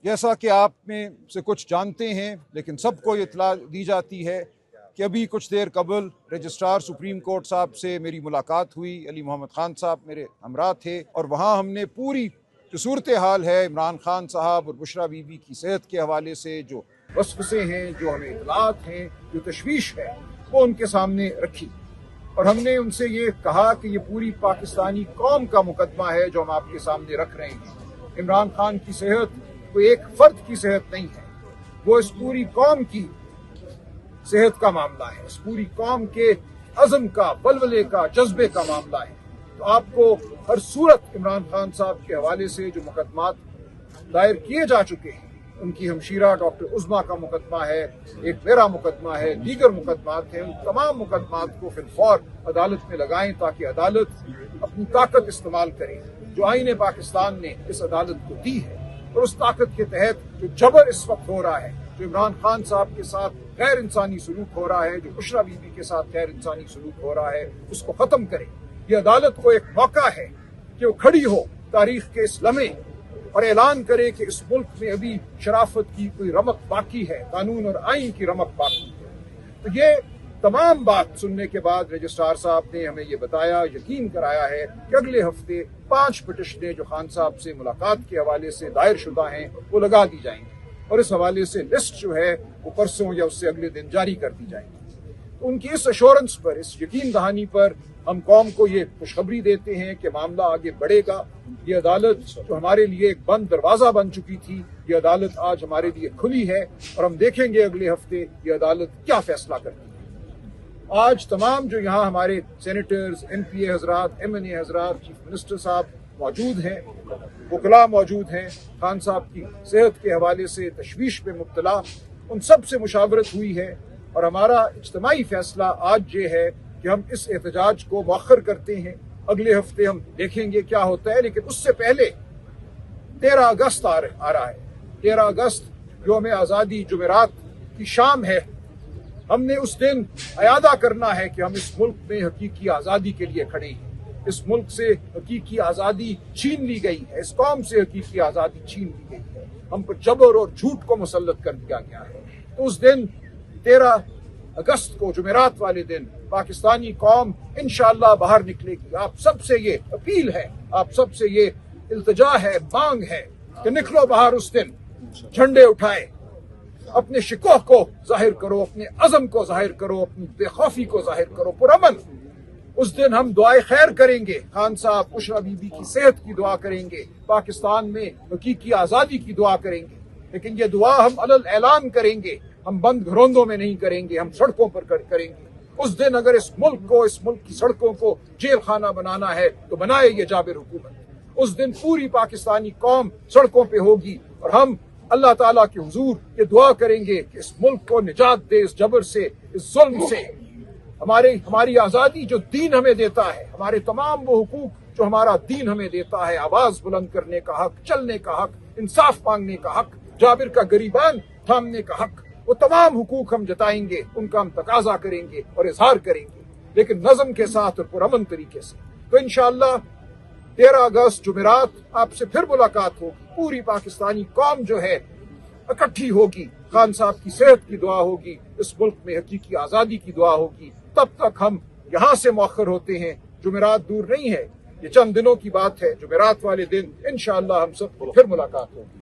जैसा कि आप में से कुछ जानते हैं, लेकिन सबको ये इत्तला दी जाती है कि अभी कुछ देर कबल रजिस्ट्रार सुप्रीम कोर्ट साहब से मेरी मुलाकात हुई। अली मोहम्मद खान साहब मेरे हमरा थे और वहाँ हमने पूरी जो सूरत हाल है इमरान खान साहब और बुशरा बीबी की सेहत के हवाले से जो वसवसे हैं, जो हमें इत्तलात हैं, जो तशवीश है, वो उनके सामने रखी और हमने उनसे ये कहा कि ये पूरी पाकिस्तानी कौम का मुकदमा है जो हम आपके सामने रख रहे हैं। इमरान खान की सेहत कोई एक फर्द की सेहत नहीं है, वो इस पूरी कौम की सेहत का मामला है, इस पूरी कौम के अज़म का, बलबले का, जज्बे का मामला है। तो आपको हर सूरत इमरान खान साहब के हवाले से जो मुकदमात दायर किए जा चुके हैं, उनकी हमशीरा डॉक्टर उज़्मा का मुकदमा है, एक मेरा मुकदमा है, दीगर मुकदमात हैं, उन तमाम मुकदमात को फिलफौर अदालत में लगाएं ताकि अदालत अपनी ताकत इस्तेमाल करे जो आईने पाकिस्तान ने इस अदालत को दी है। और उस ताकत के तहत जो जबर इस वक्त हो रहा है, जो इमरान खान साहब के साथ गैर इंसानी सलूक हो रहा है, जो बुशरा बीबी के साथ गैर इंसानी सलूक हो रहा है, उसको खत्म करे। ये अदालत को एक मौका है कि वो खड़ी हो तारीख के इस लम्हे और ऐलान करे कि इस मुल्क में अभी शराफत की कोई रमक बाकी है, कानून और आईन की रमक बाकी है। तो ये तमाम बात सुनने के बाद रजिस्ट्रार साहब ने हमें ये बताया, यकीन कराया है कि अगले हफ्ते 5 पिटिशनें जो खान साहब से मुलाकात के हवाले से दायर शुदा हैं वो लगा दी जाएंगी और इस हवाले से लिस्ट जो है वो परसों या उससे अगले दिन जारी कर दी जाएगी। तो उनकी इस एश्योरेंस पर, इस यकीन दहानी पर हम कौम को ये खुशखबरी देते हैं कि मामला आगे बढ़ेगा। ये अदालत जो हमारे लिए एक बंद दरवाजा बन चुकी थी, ये अदालत आज हमारे लिए खुली है और हम देखेंगे अगले हफ्ते ये अदालत क्या फैसला करती है। आज तमाम जो यहाँ हमारे सेनेटर्स, MPA हजरात, MNA हजरात, चीफ मिनिस्टर साहब मौजूद हैं, वकला मौजूद हैं, खान साहब की सेहत के हवाले से तशवीश में मुब्तला, उन सब से मुशावरत हुई है और हमारा इज्तिमाई फैसला आज ये है कि हम इस एहतजाज को मौखर करते हैं। अगले हफ्ते हम देखेंगे क्या होता है, लेकिन उससे पहले 13 अगस्त आ रहा है। 13 अगस्त यौम आज़ादी जुमेरात की शाम है। हमने उस दिन अयादा करना है कि हम इस मुल्क में हकीकी आज़ादी के लिए खड़े हैं। इस मुल्क से हकीकी आज़ादी छीन ली गई है, इस कौम से हकीकी आज़ादी छीन ली गई है, हम पर जबर और झूठ को मुसल्लत कर दिया गया है। तो उस दिन 13 अगस्त को जुमेरात वाले दिन पाकिस्तानी कौम इंशाअल्लाह बाहर निकलेगी। आप सबसे ये अपील है, आप सबसे ये इल्तिजा है, मांग है कि निकलो बाहर उस दिन, झंडे उठाए, अपने शिकोह को जाहिर करो, अपने अज़म को जाहिर करो, अपनी बेखौफी को जाहिर करो, पुरअमन। उस दिन हम दुआए खैर करेंगे, खान साहब, बुशरा बीबी की सेहत की दुआ करेंगे, पाकिस्तान में हकीकी आज़ादी की दुआ करेंगे, लेकिन ये दुआ हम अलल ऐलान करेंगे, हम बंद घरोंदों में नहीं करेंगे, हम सड़कों पर करेंगे। उस दिन अगर इस मुल्क को, इस मुल्क की सड़कों को जेल खाना बनाना है तो बनाए ये जाबिर हुकूमत। उस दिन पूरी पाकिस्तानी कौम सड़कों पे होगी और हम अल्लाह ताला के हुजूर ये दुआ करेंगे कि इस मुल्क को निजात दे इस जबर से, इस जुल्म से। हमारी आज़ादी जो दीन हमें देता है, हमारे तमाम वो हुकूक जो हमारा दीन हमें देता है, आवाज बुलंद करने का हक, चलने का हक, इंसाफ मांगने का हक, जाबिर का गरीबान थामने का हक, वो तमाम हुकूक हम जताएंगे, उनका हम तकाजा करेंगे और इजहार करेंगे, लेकिन नज़म के साथ और पुरअमन तरीके से। तो इंशाअल्लाह 13 अगस्त जुमेरात आपसे फिर मुलाकात होगी। पूरी पाकिस्तानी कौम जो है इकट्ठी होगी, खान साहब की सेहत की दुआ होगी, इस मुल्क में हकीकी आज़ादी की दुआ होगी। तब तक हम यहाँ से मौखर होते हैं। जुमेरात दूर नहीं है, ये चंद दिनों की बात है। जुमेरात वाले दिन इंशाअल्लाह हम सब फिर मुलाकात होगी।